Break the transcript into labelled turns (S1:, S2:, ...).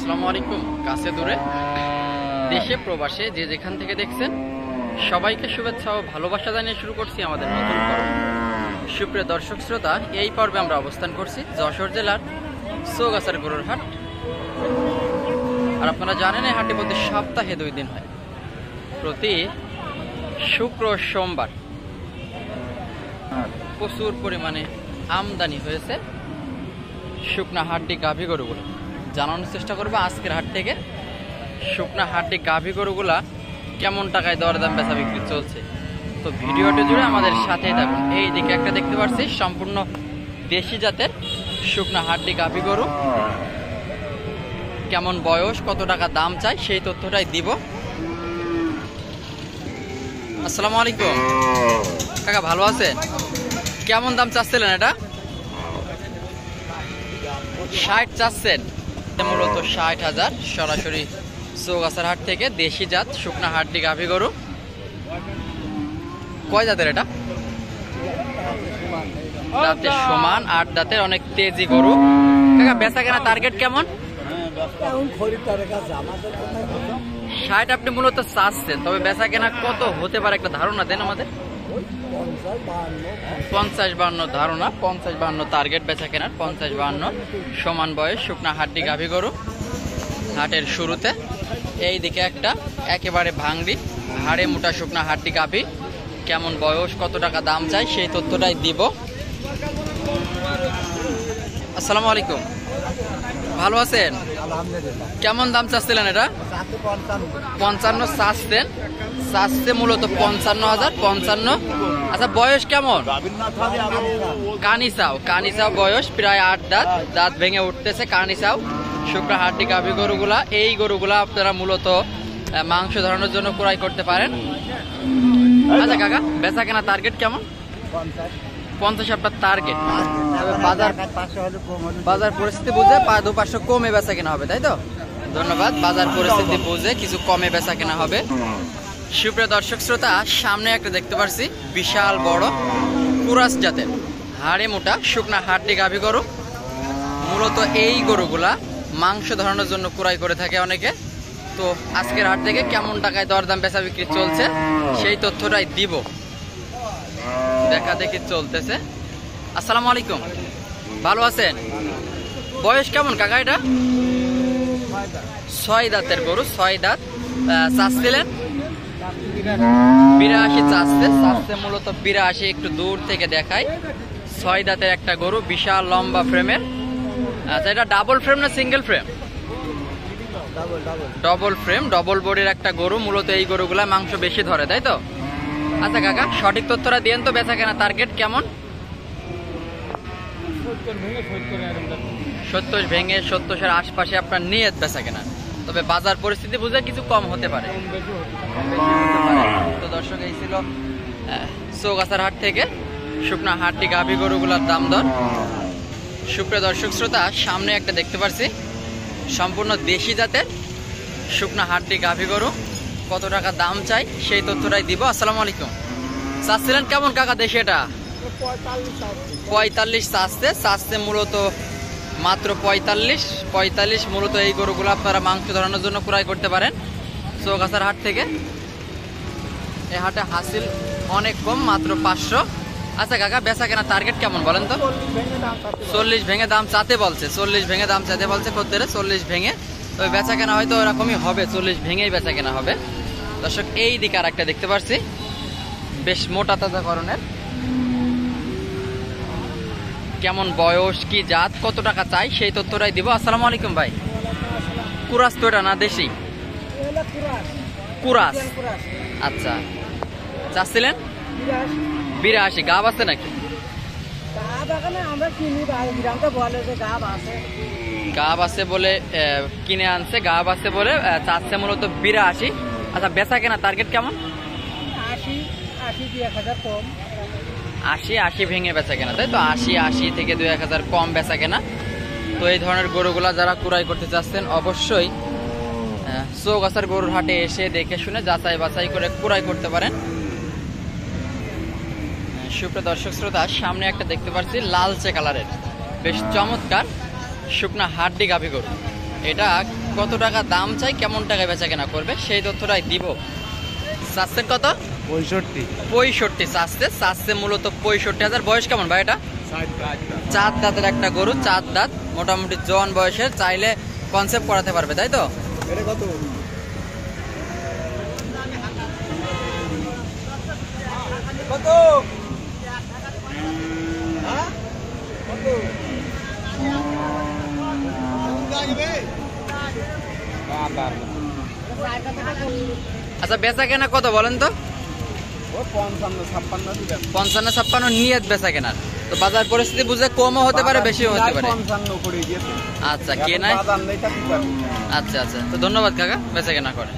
S1: আসসালামু আলাইকুম। কাছে দূরে দেশে প্রবাসে যে যেখান থেকে দেখছেন সবাইকে শুভেচ্ছা ও ভালোবাসা জানিয়ে শুরু করছি আমাদের নতুন পর্ব। সুপ্রিয় দর্শক শ্রোতা, এই পর্বে আমরা অবস্থান করছি যশোর জেলার চৌগাছার গরুর হাট। আর আপনারা জানেন এই হাটে প্রতি সপ্তাহে 2 দিন হয়, প্রতি শুক্র ও সোমবার। প্রচুর পরিমাণে আমদানি হয়েছে শুকনা হাড্ডি গাভী গরুগুলো। জানানোর চেষ্টা করবো আজকের হাট থেকে শুকনা হাড্ডি গাভী গরুগুলা কেমন টাকায় দরদাম বেচা বিক্রি চলছে। তো ভিডিওটা জুড়ে আমাদের সাথেই থাকুন। এই দিকে একটা দেখতে পাচ্ছি সম্পূর্ণ দেশি জাতের শুকনা হাড্ডি গাভী গরু, কেমন বয়স, কত টাকা দাম চাই সেই তথ্যটাই দিব। আসসালামু আলাইকুম কাকা, ভালো আছেন? কেমন দাম চাচ্ছিলেন? এটা 60 চাচ্ছেন, মূলত 60,000। সরাসরি চৌগাছার হাট থেকে দেশি জাত শুকনা হাড্ডি গাভী গরু। কয় জাতের এটা? দাঁতের সমান, 8 দাঁতের, অনেক তেজি গরু। কাকা বেচা কেনা টার্গেট কেমন? 60 আপনি মূলত চাচ্ছেন, তবে বেচা কেনা কত হতে পারে একটা ধারণা দেন আমাদের। 50-52 ধারণা, 50-52 টার্গেট বেচা কেনার। 50-52 সমান বয়স শুকনা হাড্ডি গাভী গরু। হাটের শুরুতে এই দিকে একটা একেবারে ভাঙড়ি হাড়ে মোটা শুকনা হাড্ডি গাভী, কেমন বয়স, কত টাকা দাম চাই সেই তথ্যটাই দিব। আসসালামু আলাইকুম, ভালো আছেন? কেমন দাম চাচ্ছিলেন? এটা 55 চাচ্ছেন, চাচ্ছে মূলত 55,000। 55। আচ্ছা, বয়স কেমন? কানিসাও বয়স প্রায় 8 দাঁত, দাঁত ভেঙে উঠতেছে। কানিসাও শুকনা হাড্ডি গাভী গরুগুলা, এই গরুগুলা আপনারা মূলত মাংস ধরানোর জন্য ক্রয় করতে পারেন। আচ্ছা কাকা, বেচা কেনা টার্গেট কেমন? 50 আপনার টার্গেট। বাজার পরিস্থিতি বুঝে 2-500 কমে বেচা কেনা হবে, তাই তো? ধন্যবাদ। বাজার পরিস্থিতি বুঝে কিছু কমে বেচা কেনা হবে। সুপ্রিয় দর্শক শ্রোতা, সামনে একটা দেখতে পাচ্ছি বিশাল বড় কুরাস জাতের হাড়ে মোটা শুকনা হাড্ডি গাভী গরু। মূলত এই গরুগুলা মাংস ধরানোর জন্য ক্রয় করে থাকে অনেকে। তো আজকের হাট থেকে কেমন টাকায় দরদাম বেচা বিক্রি চলছে সেই তথ্যটাই দিব। দেখা দেখি চলতেছে। আসসালামু আলাইকুম, ভালো আছেন? বয়স কেমন কাকা? এটা 6 দাঁতের গরু, 6 দাঁত। চাচ্ছিলেন 82 চাচ্ছে মূলত 82। একটু দূর থেকে দেখাই, 6 দাঁতের একটা গরু, বিশাল লম্বা ফ্রেমের। আচ্ছা, এটা ডাবল ফ্রেম না single frame? Double frame, double বডির একটা গরু। মূলত এই গরুগুলা মাংস বেশি ধরে, তাই তো? আচ্ছা কাকা, সঠিক তথ্যটা দিয়েন তো। বেচা কেনা টার্গেট কেমন? 70 ভেঙে 70-এর আশপাশে আপনার নিয়ত বেচা কেনা, তবে বাজার পরিস্থিতি বুঝে কিছু কম হতে পারে। তো দর্শক, এই ছিল চৌগাছার হাট থেকে শুকনা হাড্ডি গাভী গরুগুলার দাম দর। সুপ্রিয় দর্শক শ্রোতা, সামনে একটা দেখতে পাচ্ছি সম্পূর্ণ দেশি জাতের শুকনা হাড্ডি গাভী গরু, কত টাকা দাম চাই সেই তথ্যটাই দিব। আসসালামু আলাইকুম। চাচ্ছিলেন কেমন কাকা দেশি? এটা 45 চাচ্ছে মূলত মাত্র 45। মূলত এই গরুগুলো আপনারা মাংস ধরানোর জন্য ক্রয় করতে পারেন চৌগাছার হাট থেকে। এই হাটে হাসিল অনেক কম, মাত্র 500। আচ্ছা কাকা, বেচা কেনা টার্গেট কেমন বলেন তো? 40 ভেঙে দাম চাতে বলছে, 40 ভেঙে দাম চাতে বলছে খদ্দের, 40 ভেঙে। তবে বেচা কেনা হয়তো ওরকমই হবে, 40 ভেঙেই বেচা কেনা হবে। দর্শক, এই দিকে আর একটা দেখতে পাচ্ছি বেশ মোটা তাজা করণের, কেমন বয়স, কি জাত, কত টাকা চাই সেই তথ্যটাই দিব। আসসালামু আলাইকুম ভাই। কুরাস তো এটা না দেশি? কুরাস। আচ্ছা, চাচ্ছিলেন 82। গাব আছে নাকি? গাব আছে বলে কিনে আনছে, গাব আছে বলে চাচ্ছে মূলত 82। আচ্ছা, বেচা কেনা টার্গেট কেমন? 80 ভেঙে বেচা কেনা, তাই তো? 80 থেকে 2-1000 কম বেচা কেনা। তো এই ধরনের গরুগুলা যারা ক্রয় করতে চাচ্ছেন অবশ্যই চৌগাছার গরুর হাটে এসে দেখে শুনে যাচাই বাছাই করে ক্রয় করতে পারেন। সুপ্রিয় দর্শক শ্রোতা, সামনে একটা দেখতে পাচ্ছি লালচে কালারের বেশ চমৎকার শুকনা হাড্ডি গাভী গরু। এটা কত টাকা দাম চাই, কেমন টাকায় বেচা কেনা করবে সেই তথ্যটাই দিব। চাচ্ছেন কত? 65 চাচ্ছে মূলত 65,000। বয়স কেমন ভাই এটা? 4 দাঁতের একটা গরু, 4 দাঁত, মোটামুটি জওয়ান বয়সের, চাইলে কনসেপ্ট করাতে পারবে তাই তো?
S2: এটা কত? কত? হ্যাঁ কত?
S1: আচ্ছা বেচা কেনা কত বলেন তো? 55-56 নিয়ত বেচা কেনার। তো বাজার পরিস্থিতি বুঝে কমও হতে পারে, বেশিও হতে পারে। আচ্ছা কে নাই? আচ্ছা তো ধন্যবাদ কাকা, বেচা কেনা করে।